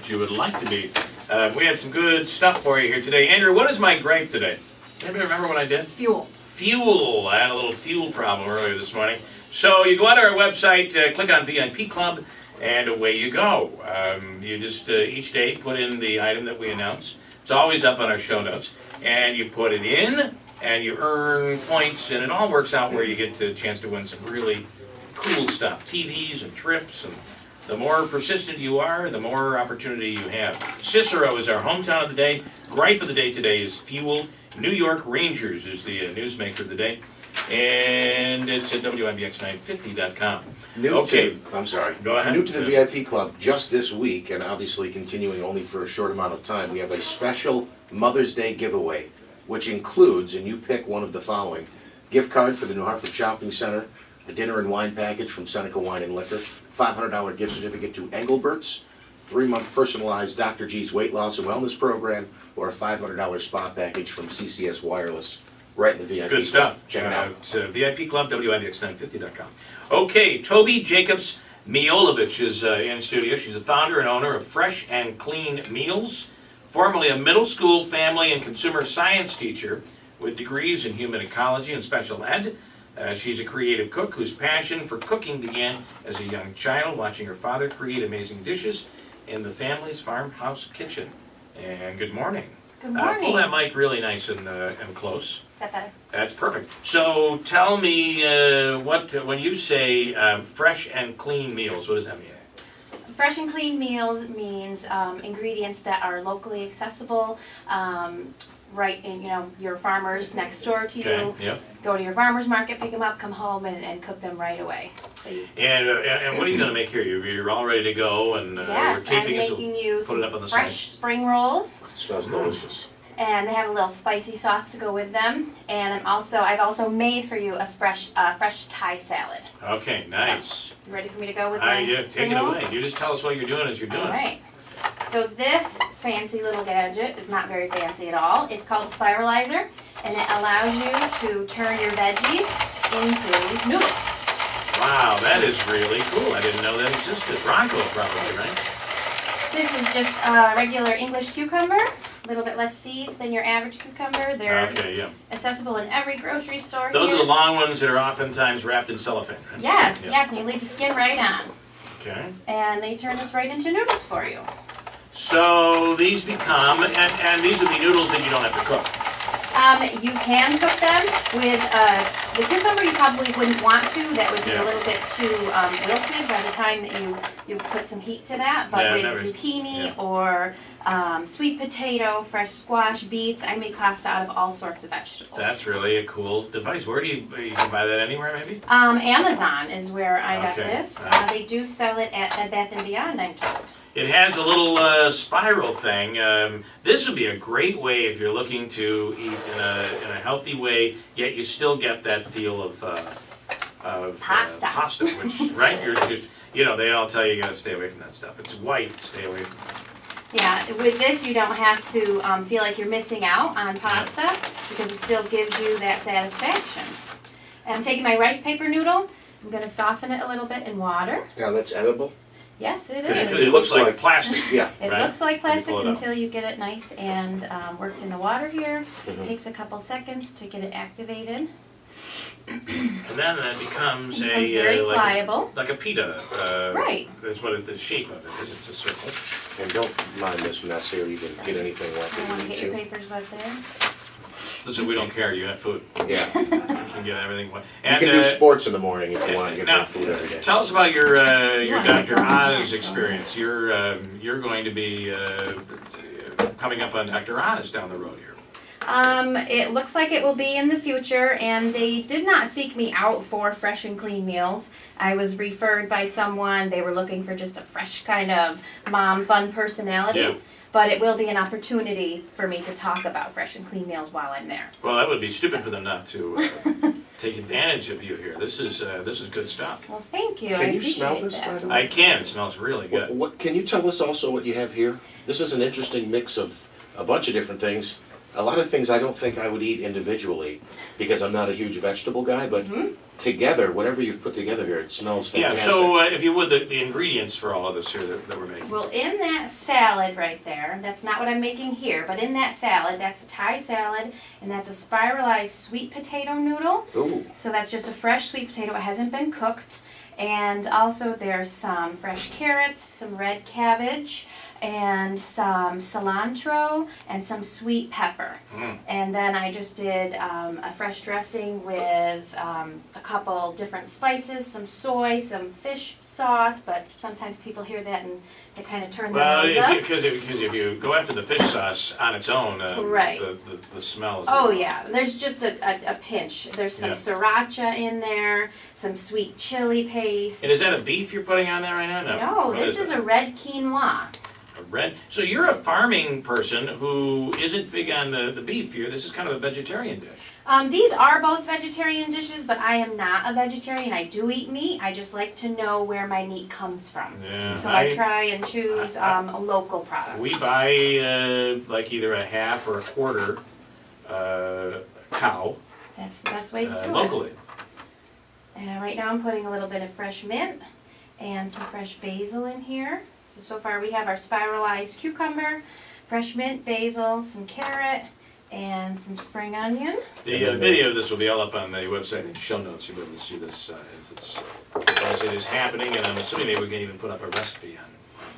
what you would like to be. We have some good stuff for you here today. Andrew, what is my gripe today? Anybody remember what I did? Fuel. Fuel. I had a little fuel problem earlier this morning. So you go out to our website, click on VIP Club, and away you go. You just each day put in the item that we announce. It's always up on our show notes. And you put it in, and you earn points, and it all works out where you get the chance to win some really cool stuff. TVs and trips, and the more persistent you are, the more opportunity you have. Cicero is our hometown of the day. Gripe of the day today is fuel. New York Rangers is the newsmaker of the day. And it's at WIBX950.com. I'm sorry. Go ahead. New to the VIP Club just this week, and obviously continuing only for a short amount of time, we have a special Mother's Day giveaway, which includes, and you pick one of the following: gift card for the New Hartford Shopping Center, a dinner and wine package from Seneca Wine and Liquor, $500 gift certificate to Engelbert's, 3-month personalized Dr. G's weight loss and wellness program, or a $500 spa package from CCS Wireless. Right in the VIP Good stuff. Club. Check it out. It's VIP Club, WIBX950.com. Okay, Toby Jacobs-Mijolovic is in studio. She's the founder and owner of Fresh and Clean Meals, formerly a middle school family and consumer science teacher with degrees in human ecology and special ed. She's a creative cook whose passion for cooking began as a young child, watching her father create amazing dishes in the family's farmhouse kitchen. And good morning. Good morning. Pull that mic really nice and close. That's better. That's perfect. So tell me, when you say fresh and clean meals, what does that mean? Fresh and clean meals means ingredients that are locally accessible, right in your farmers next door to you. Okay. Yep. Go to your farmer's market, pick them up, come home, and cook them right away. And what are you going to make here? You're all ready to go, and Yes, we're taping I'm it, so making you put it up on the some fresh spring rolls, It smells delicious. and they have a little spicy sauce to go with them. And I've also made for you a fresh Thai salad. Okay, nice. You ready for me to go with my Yeah, spring take it rolls? away. You just tell us what you're doing as you're doing All right. So this fancy little gadget is not very fancy at all. It's called a spiralizer, and it allows you to turn your veggies into noodles. Wow, that is really cool. I didn't know that existed. Bronco probably, right? This is just a regular English cucumber, a little bit less seeds than your average cucumber. They're Okay, yeah. accessible in every grocery store Those here. are the long ones that are oftentimes wrapped in cellophane. Right? Yes, Yeah. yes, and you leave the skin right on. Okay. And they turn this right into noodles for you. So these become, and these would be noodles that you don't have to cook. You can cook them with the cucumber. You probably wouldn't want to. That would be Yeah. a little bit too wilted by the time that you put some heat to that. But Yeah, with never- zucchini yeah. or sweet potato, fresh squash, beets, I make pasta out of all sorts of vegetables. That's really a cool device. Where do you can buy that anywhere, maybe? Amazon is where I got Okay. this. Alright. They do sell it at Bed Bath & Beyond, I'm told. It has a little spiral thing. This would be a great way if you're looking to eat in a healthy way, yet you still get that feel of Pasta. pasta, which right? You're just, they all tell you gotta stay away from that stuff. It's white. Stay away from it. Yeah, with this you don't have to feel like you're missing out on pasta because it still gives you that satisfaction. And I'm taking my rice paper noodle. I'm going to soften it a little bit in water. Now that's edible. Yes, it Because is. it looks like plastic. Yeah. It right? looks like plastic pull it out. until you get it nice and worked in the water here. Mhm. Takes a couple seconds to get it activated. And then it becomes It becomes very pliable. like a pita. Right. That's what the shape of it is. It's a circle. And don't mind this mess here. You can get anything wet I that want you to need get your to. papers wet there. Listen, we don't care. You have food. Yeah. You can get everything. You And can do sports in the morning if you want to get now, good food every day. Tell us about your wanna make Dr. them, Oz yeah. experience. You're going to be coming up on Dr. Oz down the road here. It looks like it will be in the future, and they did not seek me out for fresh and clean meals. I was referred by someone. They were looking for just a fresh kind of mom fun personality. Yeah. But it will be an opportunity for me to talk about fresh and clean meals while I'm there. Well, that would be stupid for them not to take advantage of you here. This is good stuff. Well, thank you. Can I you smell appreciate this, that. by the way? I can. It smells really good. What can you tell us also what you have here? This is an interesting mix of a bunch of different things. a lot of things I don't think I would eat individually because I'm not a huge vegetable guy, but together, whatever you've put together here, it smells fantastic. Yeah, so if you would, the ingredients for all of this here that we're making. Well, in that salad right there, that's not what I'm making here, but in that salad, that's a Thai salad, and that's a spiralized sweet potato noodle. Ooh. So that's just a fresh sweet potato. It hasn't been cooked. And also there's some fresh carrots, some red cabbage, and some cilantro, and some sweet pepper. And then I just did a fresh dressing with a couple different spices, some soy, some fish sauce, but sometimes people hear that and they kind of turn their Well, nose up. because if you go after the fish sauce on its own, Right. the smell is. Oh yeah, there's just a pinch. There's some Yeah. sriracha in there, some sweet chili paste. And is that a beef you're putting on there right now? No, What this is a red quinoa. a red. So you're a farming person who isn't big on the beef here. This is kind of a vegetarian dish. These are both vegetarian dishes, but I am not a vegetarian. I do eat meat. I just like to know where my meat comes from. Yeah, So I try and choose local products. We buy like either a half or a quarter cow That's the best way to do it. locally. And right now I'm putting a little bit of fresh mint and some fresh basil in here. So far we have our spiralized cucumber, fresh mint, basil, some carrot, and some spring onion. The video of this will be all up on the website in show notes. You'll be able to see this as it is happening, and I'm assuming maybe we can even put up a recipe on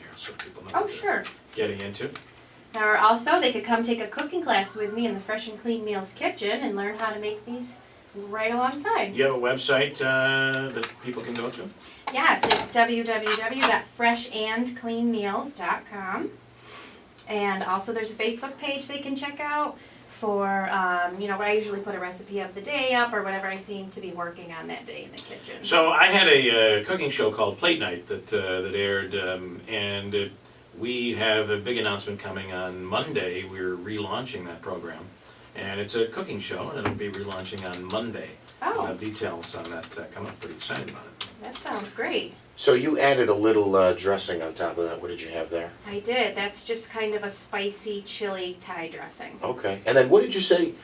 here so people know Oh, what they're sure. getting into. Or also, they could come take a cooking class with me in the Fresh and Clean Meals kitchen and learn how to make these right alongside. You have a website that people can go to? Yes, it's www.freshandcleanmeals.com. And also there's a Facebook page they can check out for, where I usually put a recipe of the day up or whatever I seem to be working on that day in the kitchen. So I had a cooking show called Plate Night that aired, and we have a big announcement coming on Monday. We're relaunching that program, and it's a cooking show, and it'll be relaunching on Monday. Oh, Details on that come up. Pretty excited about it. that sounds great. So you added a little dressing on top of that. What did you have there? I did. That's just kind of a spicy chili Thai dressing. Okay. And then what did you say?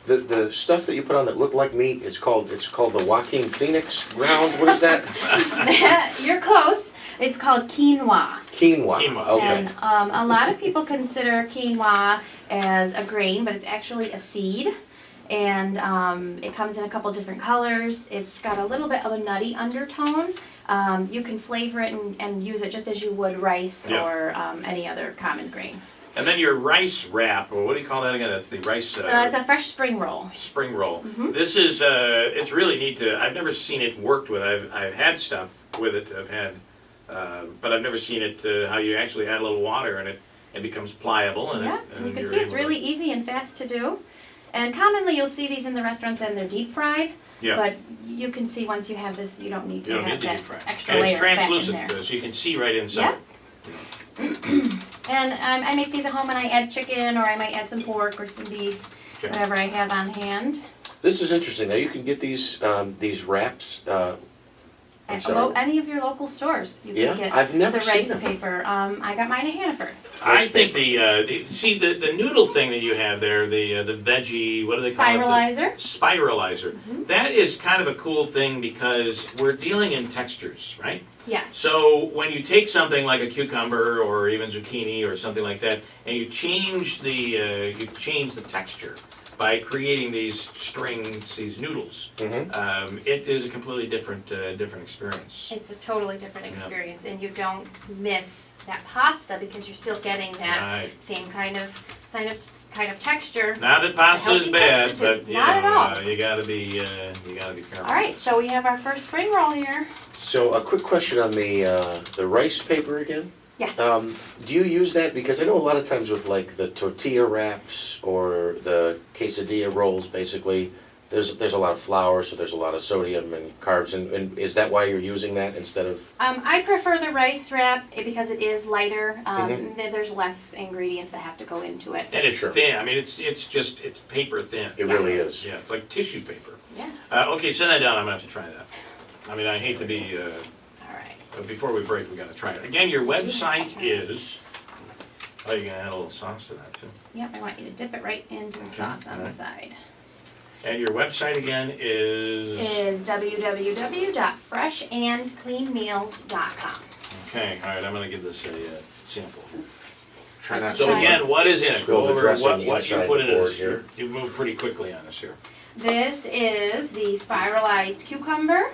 The stuff that you put on that looked like meat, it's called the Joaquin Phoenix ground. What is that? You're close. It's called quinoa. Quinoa. Quinoa. Okay. And a lot of people consider quinoa as a grain, but it's actually a seed. And it comes in a couple different colors. It's got a little bit of a nutty undertone. You can flavor it and use it just as you would rice Yeah. or any other common grain. And then your rice wrap, or what do you call that again? That's the rice It's a fresh spring roll. spring roll. Mhm. This is it's really neat to. I've never seen it worked with. I've had stuff with it. I've had, but I've never seen it how you actually add a little water and it becomes pliable. And Yeah, it, and you can you're see it's able to- really easy and fast to do. And commonly you'll see these in the restaurants and they're deep fried. Yeah. But you can see once you have this, you don't need to You don't have need to that deep fry. extra And layer it's of fat in translucent, there. so you can see right inside. And I make these at home and I add chicken or I might add some pork or some beef, Okay. whatever I have on hand. This is interesting. Now you can get these wraps. I'm At sorry. any of your local stores, you Yeah? can get I've never the seen rice them. paper. I got mine at Hannaford. I think the noodle thing that you have there, the veggie, what do they call it? Spiralizer. Spiralizer. Mhm. That is kind of a cool thing because we're dealing in textures, right? Yes. So when you take something like a cucumber or even zucchini or something like that, and you change the texture by creating these strings, these noodles, Mm-hmm. it is a completely different experience. It's a totally different Yeah. experience, and you don't miss that pasta because you're still getting that Right. same kind of texture. Not that pasta is healthy bad, substitute. but you Not at know, all. you gotta be careful. All right, so we have our first spring roll here. So a quick question on the rice paper again. Yes. Do you use that? Because I know a lot of times with like the tortilla wraps or the quesadilla rolls, basically, there's a lot of flour, so there's a lot of sodium and carbs. And is that why you're using that instead of? I prefer the rice wrap because it is lighter. Mhm. There's less ingredients that have to go into it. And it's Sure. thin. I mean, it's paper thin. It Yes. really is. Yeah, it's like tissue paper. Yes. Okay, send that down. I'm gonna have to try that. I mean, I hate to be. All right. Before we break, we gotta try it. Again, your website is Oh, you're gonna add a little sauce to that too. Yep, I want you to dip it right into the Okay, sauce on the alright. side. And your website again is? Is www.freshandcleanmeals.com. Okay, all right, I'm gonna give this a sample. Try not So to again, what is in it? spill Go the over dressing what you inside put the in it. board here. You moved pretty quickly on this here. This is the spiralized cucumber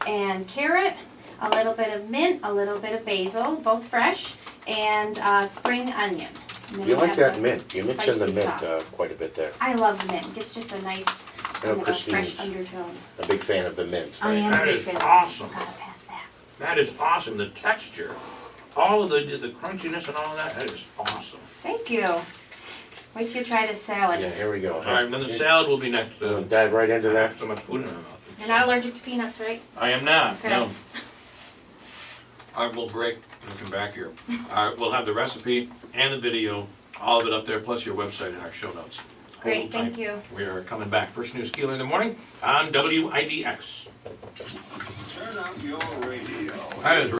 and carrot, a little bit of mint, a little bit of basil, both fresh, and spring onion. And then You we like have that the mint, you mix in the spicy mint sauce. quite a bit there. I love mint, it gives just a nice I know kind of a fresh Christine's undertone. a big fan of the mint. I am a That big is fan of awesome. mint. Gotta pass that. That is awesome, the texture, all of the crunchiness and all of that is awesome. Thank you. Wait till you try this salad. Yeah, here we go. All right, then the salad will be next. We'll dive right into I that. have so much food in my mouth. You're not allergic to peanuts, right? I am not, Okay. no. I will break and come back here. We'll have the recipe and the video, all of it up there, plus your website and our show notes. Great, thank you. We are coming back. First News Keeler in the morning on WIBX. Turn up your radio. That is